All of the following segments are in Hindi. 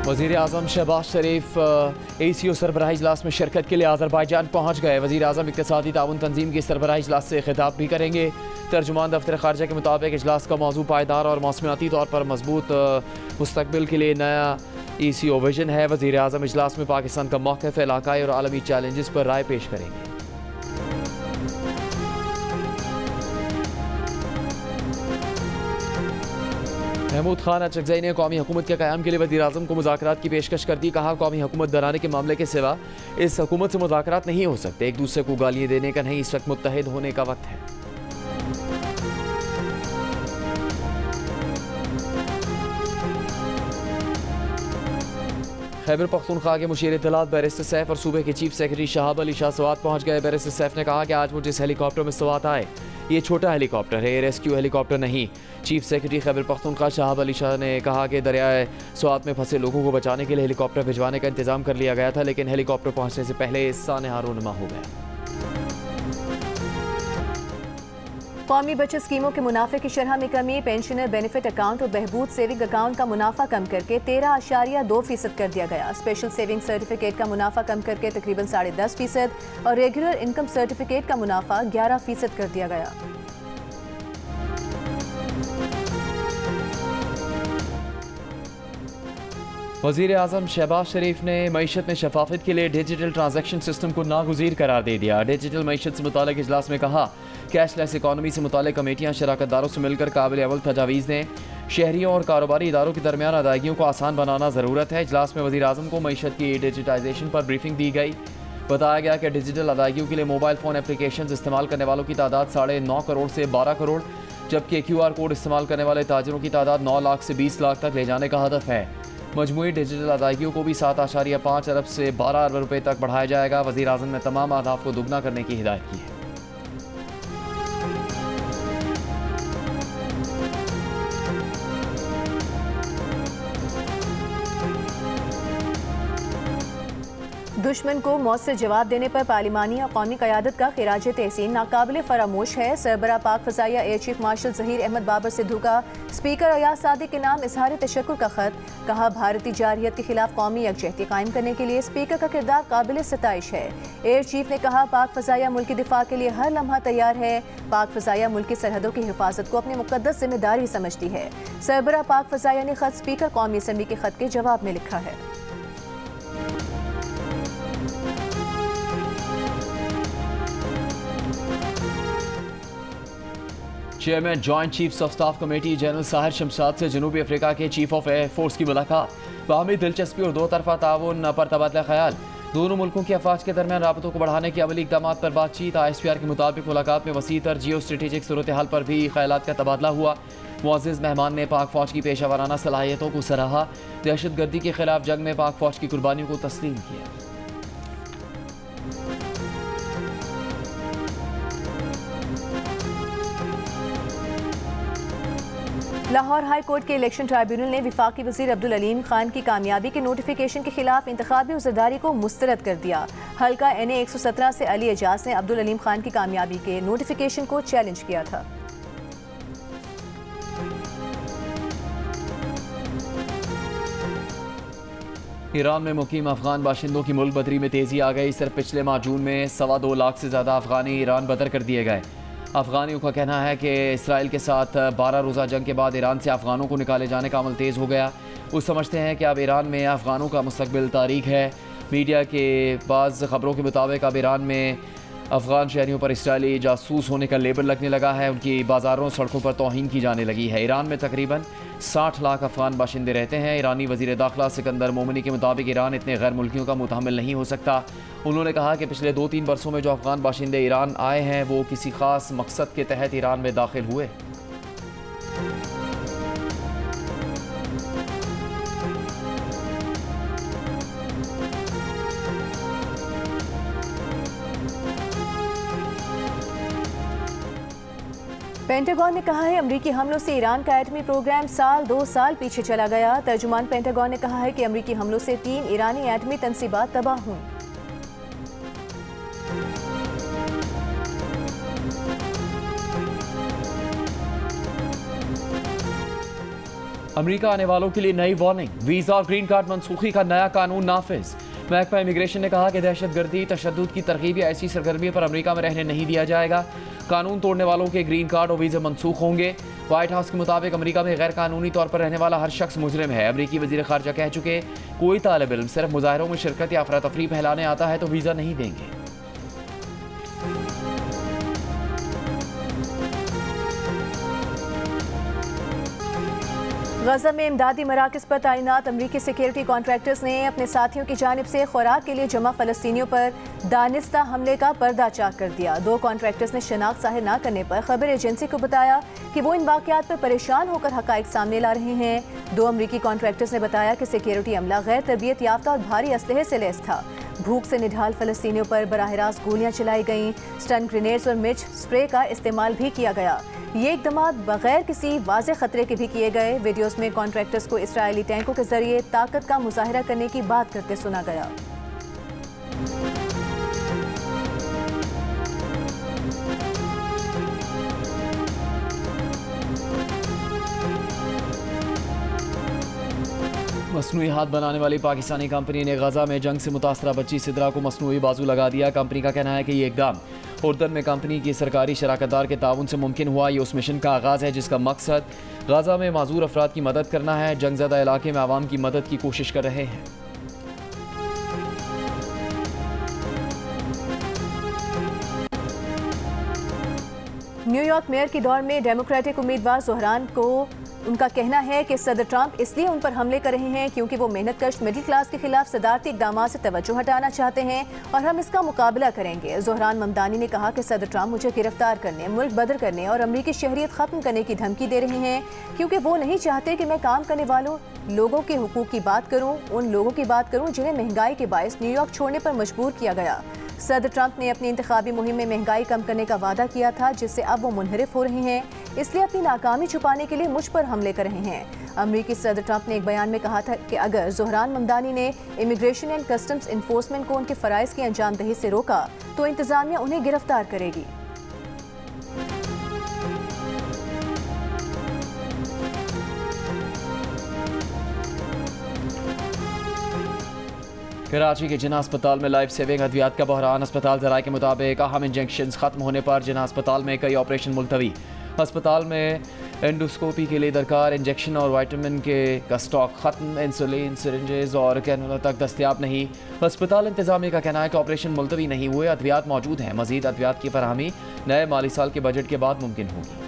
वज़ीर आज़म शहबाज शरीफ ACO सरबराही इजलास में शिरकत के लिए आज़रबाईजान पहुँच गए। वज़ीर आज़म इक़्तिसादी ताउन तंजीम की सरबराही इजलास से खिताब भी करेंगे। तर्जुमान दफ्तर ख़ारजा के मुताबिक इजलास का मौजू पायदार और मौसमियाती तौर पर मजबूत मुस्तकबिल के लिए नया ACO विजन है। वज़ीर आज़म इजलास में पाकिस्तान का मौक़िफ़, इलाकाई और आलमी चैलेंजेस पर राय पेश करेंगे। महमूद खान अचकज़ई ने कौमी हुकूमत के क़याम के लिए वज़ीर आज़म को मुज़ाकरात की पेशकश कर दी। कहा, कौमी हुकूमत बनाने के मामले के सिवा इस हुकूमत से मुज़ाकरात नहीं हो सकते। एक दूसरे को गालियाँ देने का नहीं, इस वक्त मुत्तहिद होने का वक्त है। खैबर पख्तूनख्वा के मुशीर इत्तलात बैरिस्टर सैफ और सूबे के चीफ सेक्रेटरी शहाब अली शाह स्वात पहुँच गए। बैरिस्टर सैफ ने कहा कि आज वो जिस हेलीकॉप्टर में स्वात आए ये छोटा हेलीकॉप्टर है, रेस्क्यू हेलीकॉप्टर नहीं। चीफ सेक्रेटरी खैबर पख्तूनख्वा शहाब अली शाह ने कहा कि दरियाए स्वात में फंसे लोगों को बचाने के लिए हेलीकॉप्टर भिजवाने का इंतजाम कर लिया गया था, लेकिन हेलीकॉप्टर पहुंचने से पहले सानहा रूनुमा हो गया। कौमी बचत स्कीमों के मुनाफे की शरह में कमी। पेंशनर बेनिफिट अकाउंट और बहबूद सेविंग अकाउंट का मुनाफा कम करके 13.2% कर दिया गया। स्पेशल सेविंग सर्टिफिकेट का मुनाफा कम करके तकरीबन 10.5% और रेगुलर इनकम सर्टिफिकेट का मुनाफा 11% कर दिया गया। वज़ीर आज़म शहबाज शरीफ ने मईशत में शफाफत के लिए डिजिटल ट्रांजैक्शन सिस्टम को नागुज़ीर करार दे दिया। डिजिटल मईशत से मुतालिक इजलास में कहा, कैशलेस इकॉनमी से मुतालिक कमेटियाँ शराकतदारों से मिलकर काबिल अमल तजावीज़ दें। शहरियों और कारोबारी इदारों के दरमियान अदायगियों को आसान बनाना ज़रूरत है। इजलास में वज़ीर आज़म को मईशत की डिजिटाइजेशन पर ब्रीफिंग दी गई। बताया गया कि डिजिटल अदायगियों के लिए मोबाइल फ़ोन एप्लीकेशन इस्तेमाल करने वालों की तादाद 9.5 करोड़ से 12 करोड़, जबकि QR कोड इस्तेमाल करने वाले ताजिरों की तादाद 9 लाख से 20 लाख तक ले जाने का हदफ है। मजमूई डिजिटल अदायगियों को भी 7.5 अरब से 12 अरब रुपये तक बढ़ाया जाएगा। वज़ीर आज़म ने तमाम अहदाफ को दुगना करने की हिदायत की है। दुश्मन को मौत से जवाब देने पर पार्लिमानी और कौमी क़यादत का खिराज तहसीन नाकाबिल फरामोश है। सरबरा पाक फ़ज़ाइया air chief marshal Zaheer Ahmed Babar Sidhu का स्पीकर अयाज सादिक के नाम इजहार तशक्कुर का ख़त। कहा, भारतीय जारहियत के खिलाफ कौमी यकजहती कायम करने के लिए स्पीकर का किरदार काबिल सताइश है। एयर चीफ ने कहा, पाक फ़ज़ाइया मुल्क की दिफा के लिए हर लम्हा तैयार है। पाक फ़ज़ाइया मुल्क की सरहदों की हिफाजत को अपनी मुक़द्दस जिम्मेदारी समझती है। सरबरा पाक फ़ज़ाइया ने ख़त स्पीकर कौमी असम्बली के ख़त के जवाब में लिखा है। Chairman joint chiefs of staff committee general Sahir Shamshad से जनूबी अफ्रीका के चीफ ऑफ एयर फोर्स की मुलाकात। बाहमी दिलचस्पी और दो तरफा ताउन पर तबादला ख्याल। दोनों मुल्कों की अफवाज के दरमियान राबतों को बढ़ाने के अमली इक़दाम पर बातचीत। ISPR के मुताबिक मुलाकात में वसी तर जियो स्ट्रेटेजिक सूरत हाल पर भी ख्यालात का तबादला हुआ। मुअज़्ज़िज़ मेहमान ने पाक फ़ौज की पेशा वराना सलाहियतों को सराहा। दहशत गर्दी के खिलाफ जंग में पाक फ़ौज की कुर्बानियों को तस्लीम किया। लाहौर हाई कोर्ट के इलेक्शन ट्राइब्यूनल ने वफाकी वज़ीर अब्दुल अलीम खान की कामयाबी के नोटिफिकेशन के खिलाफ इंतखाबी उज़रदारी को मुस्तरद कर दिया। हल्का NA 117 से अली एजाज ने अब्दुल अलीम खान की कामयाबी के नोटिफिकेशन को चैलेंज किया था। ईरान में मुकीम अफगान बाशिंदों की मुल्क बदरी में तेज़ी आ गई। सिर्फ पिछले माह जून में 2.25 लाख से ज़्यादा अफगानी ईरान बदर कर दिए गए। अफगानियों का कहना है कि इसराइल के साथ 12 रोज़ा जंग के बाद ईरान से अफगानों को निकाले जाने का अमल तेज़ हो गया। वो समझते हैं कि अब ईरान में अफगानों का मुस्तकबिल तारीख है। मीडिया के बाज़ ख़बरों के मुताबिक अब ईरान में अफगान शहरियों पर इसराइली जासूस होने का लेबल लगने लगा है। उनकी बाज़ारों सड़कों पर तौहीन की जाने लगी है। ईरान में तकरीबन 60 लाख अफगान बाशिंदे रहते हैं। ईरानी वज़ीर दाखिला सिकंदर मोमिनी के मुताबिक ईरान इतने गैर मुल्कियों का मुतहम्मिल नहीं हो सकता। उन्होंने कहा कि पिछले 2-3 बरसों में जो अफगान बाशिंदे ईरान आए हैं वो किसी ख़ास मकसद के तहत ईरान में दाखिल हुए। पेंटागन ने कहा है, अमरीकी हमलों से ईरान का एटमी प्रोग्राम 2 साल पीछे चला गया। तर्जुमान पेंटागन ने कहा है कि अमरीकी हमलों से 3 ईरानी एटमी तंसीबात तबाह हुई। अमेरिका आने वालों के लिए नई वार्निंग, वीजा और ग्रीन कार्ड मनसूखी का नया कानून नाफिज। महकमा इमिग्रेशन ने कहा कि दहशतगर्दी, तशद्दुद की तरकीब या ऐसी सरगर्मियों पर अमेरिका में रहने नहीं दिया जाएगा। कानून तोड़ने वालों के ग्रीन कार्ड और वीज़े मनसूख होंगे। व्हाइट हाउस के मुताबिक अमेरिका में गैर कानूनी तौर पर रहने वाला हर शख्स मुजरिम है। अमेरिकी वज़ीर ख़ारजा कह चुके, कोई तालिब इल्म सिर्फ मुजाहिरों में शिरकत या अफरा तफरी फैलाने आता है तो वीज़ा नहीं देंगे। गजा में इमदादी मराकज़ पर तैनात अमरीकी सिक्योरिटी कॉन्ट्रैक्टर्स ने अपने साथियों की जानिब से खुराक के लिए जमा फ़लस्तीनियों पर दानिस्ता हमले का पर्दा चाक कर दिया। 2 कॉन्ट्रैक्टर्स ने शनाख्त ज़ाहिर न करने पर खबर एजेंसी को बताया कि वो इन वाक़यात पर परेशान होकर हक़ाइक़ सामने ला रहे हैं। 2 अमरीकी कॉन्ट्रैक्टर्स ने बताया कि सिक्योरिटी अमला गैर तरबियत याफ्ता और भारी असलहे से लैस था। भूख से निढाल फ़लस्तीनियों पर बराह रास्त गोलियाँ चलाई गईं। स्टन ग्रेनेड्स और मिर्च स्प्रे का इस्तेमाल भी किया गया। ये इक़दामात बगैर किसी वाज़े ख़तरे के भी किए गए। वीडियोज़ में कॉन्ट्रैक्टर्स को इसराइली टैंकों के जरिए ताकत का मुजाहिरा करने की बात करते सुना गया। मसनूई हाथ बनाने वाली पाकिस्तानी कंपनी ने गजा में जंग से मुतासरा बच्ची सिद्रा को मसनूई बाजू लगा दिया। कंपनी का कहना है कि ये इकदाम उर्दन में कंपनी की सरकारी शराकतदार के ताउन से मुमकिन हुआ। ये उस मिशन का आगाज़ है जिसका मकसद गजा में माजूर अफराद की मदद करना है। जंगज़दा इलाके में आवाम की मदद की कोशिश कर रहे हैं। न्यूयॉर्क मेयर की दौड़ में डेमोक्रेटिक उम्मीदवार ज़ोहरान को उनका कहना है कि सदर ट्रंप इसलिए उन पर हमले कर रहे हैं क्योंकि वो मेहनतकश मिडिल क्लास के खिलाफ सदारती इक़दाम से तवज्जो हटाना चाहते हैं और हम इसका मुकाबला करेंगे। ज़ोहरान ममदानी ने कहा कि सदर ट्रंप मुझे गिरफ्तार करने, मुल्क बदर करने और अमरीकी शहरियत ख़त्म करने की धमकी दे रहे हैं क्योंकि वो नहीं चाहते कि मैं काम करने वालों लोगों के हुकूक की बात करूँ, उन लोगों की बात करूँ जिन्हें महंगाई के बायस न्यूयॉर्क छोड़ने पर मजबूर किया गया। सदर ट्रंप ने अपनी इंतखाबी मुहिम में महंगाई कम करने का वादा किया था जिससे अब वो मुनहरिफ हो रहे हैं, इसलिए अपनी नाकामी छुपाने के लिए मुझ पर हमले कर रहे हैं। अमरीकी सदर ट्रंप ने एक बयान में कहा था कि अगर ज़ोहरान ममदानी ने इमिग्रेशन एंड कस्टम्स इन्फोर्समेंट को उनके फ़राइज़ की अंजामदही से रोका तो इंतज़ामिया उन्हें गिरफ्तार करेगी। कराची के जिना अस्पताल में लाइफ सेविंग अद्वियात का बहरान। अस्पताल ज़राए के मुताबिक अहम इंजेक्शन ख़त्म होने पर जिना अस्पताल में कई ऑपरेशन मुलतवी। अस्पताल में एंडोस्कोपी के लिए दरकार इंजेक्शन और विटामिन का स्टॉक ख़त्म। इंसुलिन, सिरिंजेस और कैनुला तक दस्तियाब नहीं। अस्पताल इंतज़ामिया का कहना है कि ऑपरेशन मुलतवी नहीं हुए, अद्वियात मौजूद हैं। मज़ीद अद्वियात की फराहमी नए माली साल के बजट के बाद मुमकिन होगी।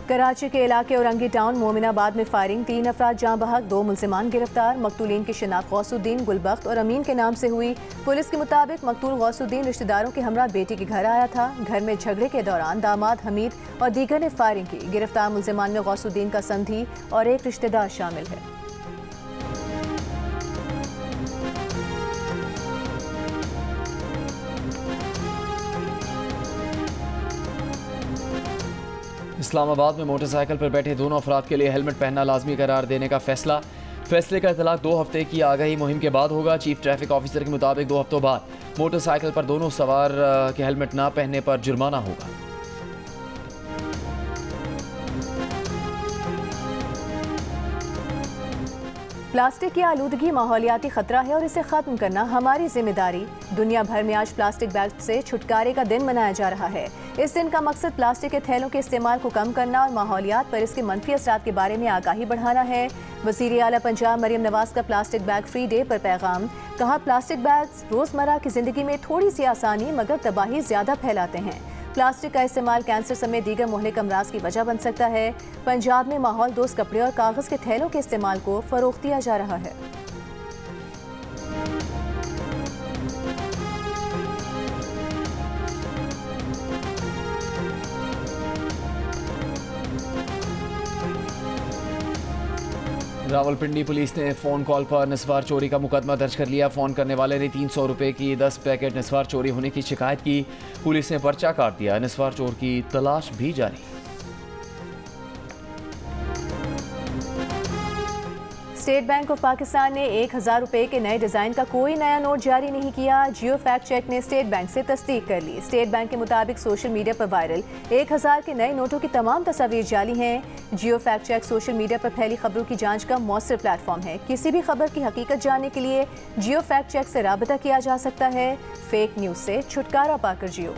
कराची के इलाके औरंगी टाउन मोमिनाबाद में फायरिंग, 3 अफराद जाँ बहक, 2 मुल्जिमान गिरफ्तार। मकतूलीन की शिनाख्त गौसुद्दीन, गुलबख्त और अमीन के नाम से हुई। पुलिस के मुताबिक मकतूल गौसुद्दीन रिश्तेदारों के हमरा बेटी के घर आया था। घर में झगड़े के दौरान दामाद हमीद और दीगर ने फायरिंग की। गिरफ्तार मुल्जिमान में गौसुद्दीन का संधी और एक रिश्तेदार शामिल है। इस्लामाबाद में मोटरसाइकिल पर बैठे दोनों अफराद के लिए हेलमेट पहनना लाजमी करार देने का फैसला। फैसले का इतलाक 2 हफ्ते की आगाही मुहिम के बाद होगा। चीफ ट्रैफिक ऑफिसर के मुताबिक 2 हफ्तों बाद मोटरसाइकिल पर दोनों सवार के हेलमेट ना पहनने पर जुर्माना होगा। प्लास्टिक की आलूदगी माहौलियाती खतरा है और इसे खत्म करना हमारी जिम्मेदारी। दुनिया भर में आज प्लास्टिक बैग से छुटकारे का दिन मनाया जा रहा है। इस दिन का मकसद प्लास्टिक के थैलों के इस्तेमाल को कम करना और माहौलियात पर इसके मनफी असरात के बारे में आगाही बढ़ाना है। वज़ीर आला पंजाब मरियम नवाज का प्लास्टिक बैग फ्री डे पर पैगाम। कहा, प्लास्टिक बैग्स रोज़मर्रा की ज़िंदगी में थोड़ी सी आसानी मगर तबाही ज़्यादा फैलाते हैं। प्लास्टिक का इस्तेमाल कैंसर समेत दीगर मुहलिक अमराज की वजह बन सकता है। पंजाब में माहौल दोस्त कपड़े और कागज़ के थैलों के इस्तेमाल को फ़रोग़ दिया जा रहा है। रावलपिंडी पुलिस ने फ़ोन कॉल पर निस्वार चोरी का मुकदमा दर्ज कर लिया। फ़ोन करने वाले ने 300 रुपये की 10 पैकेट निस्वार चोरी होने की शिकायत की। पुलिस ने पर्चा काट दिया। निस्वार चोर की तलाश भी जारी। स्टेट बैंक ऑफ पाकिस्तान ने 1000 रुपए के नए डिज़ाइन का कोई नया नोट जारी नहीं किया। जियो फैक्ट चेक ने स्टेट बैंक से तस्दीक कर ली। स्टेट बैंक के मुताबिक सोशल मीडिया पर वायरल 1000 के नए नोटों की तमाम तस्वीर जाली हैं। जियो फैक्ट चेक सोशल मीडिया पर फैली खबरों की जांच का मौसर प्लेटफॉर्म है। किसी भी खबर की हकीकत जानने के लिए जियो फैक्ट चेक से राबता किया जा सकता है। फेक न्यूज़ से छुटकारा पाकर जियो।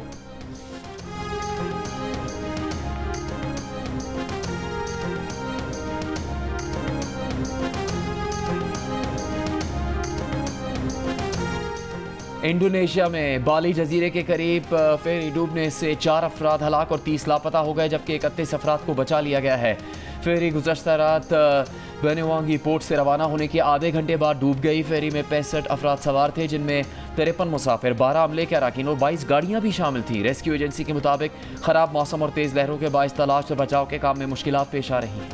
इंडोनेशिया में बाली जजीरे के करीब फेरी डूबने से 4 अफराद हलाक और 30 लापता हो गए, जबकि 31 अफराद को बचा लिया गया है। फेरी गुज़श्ता रात बेनेवांगी पोर्ट से रवाना होने के आधे घंटे बाद डूब गई। फेरी में 65 अफराद सवार थे, जिनमें 53 मुसाफिर, 12 अमले के अरकान और 22 गाड़ियाँ भी शामिल थी। रेस्क्यू एजेंसी के मुताबिक ख़राब मौसम और तेज़ लहरों के बायस तलाश और बचाव के काम में मुश्किलात पेश आ रही हैं।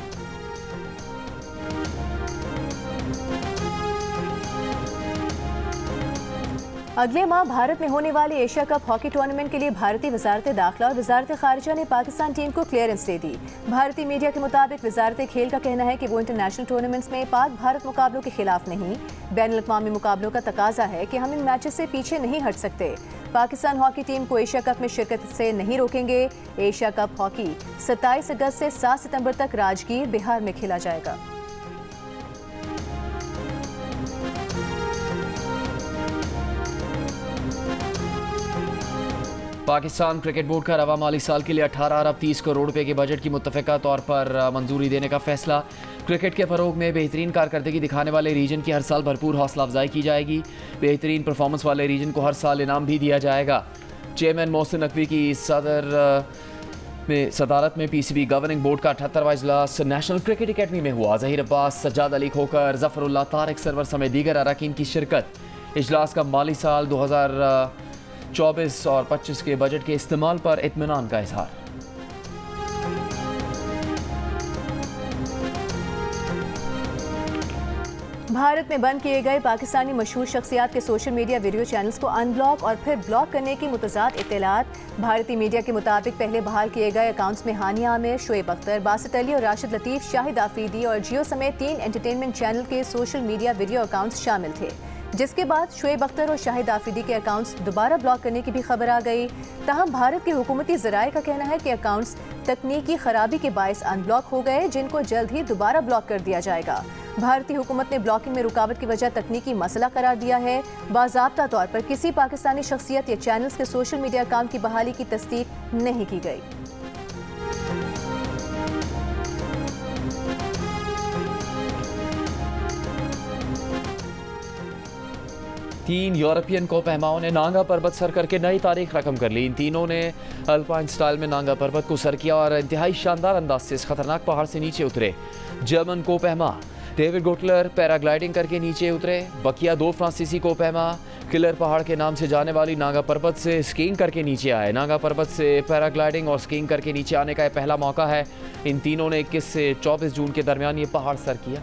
अगले माह भारत में होने वाले एशिया कप हॉकी टूर्नामेंट के लिए भारतीय वजारत दाखिला और वजारत खारिजा ने पाकिस्तान टीम को क्लियरेंस दे दी। भारतीय मीडिया के मुताबिक वजारत खेल का कहना है कि वो इंटरनेशनल टूर्नामेंट्स में पाक भारत मुकाबलों के खिलाफ नहीं, बैनुल-अक़वामी मुकाबलों का तकाजा है कि हम इन मैचेस से पीछे नहीं हट सकते। पाकिस्तान हॉकी टीम को एशिया कप में शिरकत से नहीं रोकेंगे। एशिया कप हॉकी 27 अगस्त से 7 सितंबर तक राजगीर, बिहार में खेला जाएगा। पाकिस्तान क्रिकेट बोर्ड का रवा माली साल के लिए 18 अरब 30 करोड़ रुपए के बजट की मुत्तफ़िका तौर पर मंजूरी देने का फैसला। क्रिकेट के फ़रोग में बेहतरीन कारकर्दगी दिखाने वाले रीजन की हर साल भरपूर हौसला अफजाई की जाएगी। बेहतरीन परफॉर्मेंस वाले रीजन को हर साल इनाम भी दिया जाएगा। चेयरमैन मोहसिन नकवी की सदारत में PCB गवर्निंग बोर्ड का 78वां इजलास नेशनल क्रिकेट अकेडमी में हुआ। ज़हीर अब्बास, सज्जाद अली खोकर, ज़फ़रुल्लाह, तारिक सरवर समेत दीगर अरकान की शिरकत। इजलास का माली साल 2024 और 25 के बजट के इस्तेमाल पर इत्मीनान का इजहार। भारत में बंद किए गए पाकिस्तानी मशहूर शख्सियात के सोशल मीडिया वीडियो चैनल्स को अनब्लॉक और फिर ब्लॉक करने की मुतज़ाद इत्तलात। भारतीय मीडिया के मुताबिक पहले बहाल किए गए अकाउंट्स में हानिया आमिर, शोएब अख्तर, बासित अली और राशिद लतीफ़, शाहिद आफरीदी और जियो समेत 3 एंटरटेनमेंट चैनल के सोशल मीडिया वीडियो अकाउंट्स शामिल थे, जिसके बाद शोएब अख्तर और शाहिद आफरीदी के अकाउंट्स दोबारा ब्लॉक करने की भी खबर आ गई। तहम भारत के हुकूमती ज़राए का कहना है कि अकाउंट्स तकनीकी खराबी के बायस अनब्लॉक हो गए, जिनको जल्द ही दोबारा ब्लॉक कर दिया जाएगा। भारतीय हुकूमत ने ब्लॉकिंग में रुकावट की वजह तकनीकी मसला करार दिया है। बाज़ाब्ता तौर पर किसी पाकिस्तानी शख्सियत या चैनल्स के सोशल मीडिया अकाउंट की बहाली की तस्दीक नहीं की गई। तीन यूरोपियन कोपहमाओं ने नांगा पर्वत सर करके नई तारीख रकम कर ली। इन तीनों ने अल्पाइन स्टाइल में नांगा पर्वत को सर किया और इंतहाई शानदार अंदाज से इस खतरनाक पहाड़ से नीचे उतरे। जर्मन कोपहमा डेविड गोटलर पैराग्लाइडिंग करके नीचे उतरे। बकिया 2 फ्रांसीसी कोपहमा किलर पहाड़ के नाम से जाने वाली नांगा पर्वत से स्कीइंग करके नीचे आए। नांगा पर्वत से पैराग्लाइडिंग और स्कीइंग करके नीचे आने का यह पहला मौका है। इन तीनों ने 21 से 24 जून के दरमियान ये पहाड़ सर किया।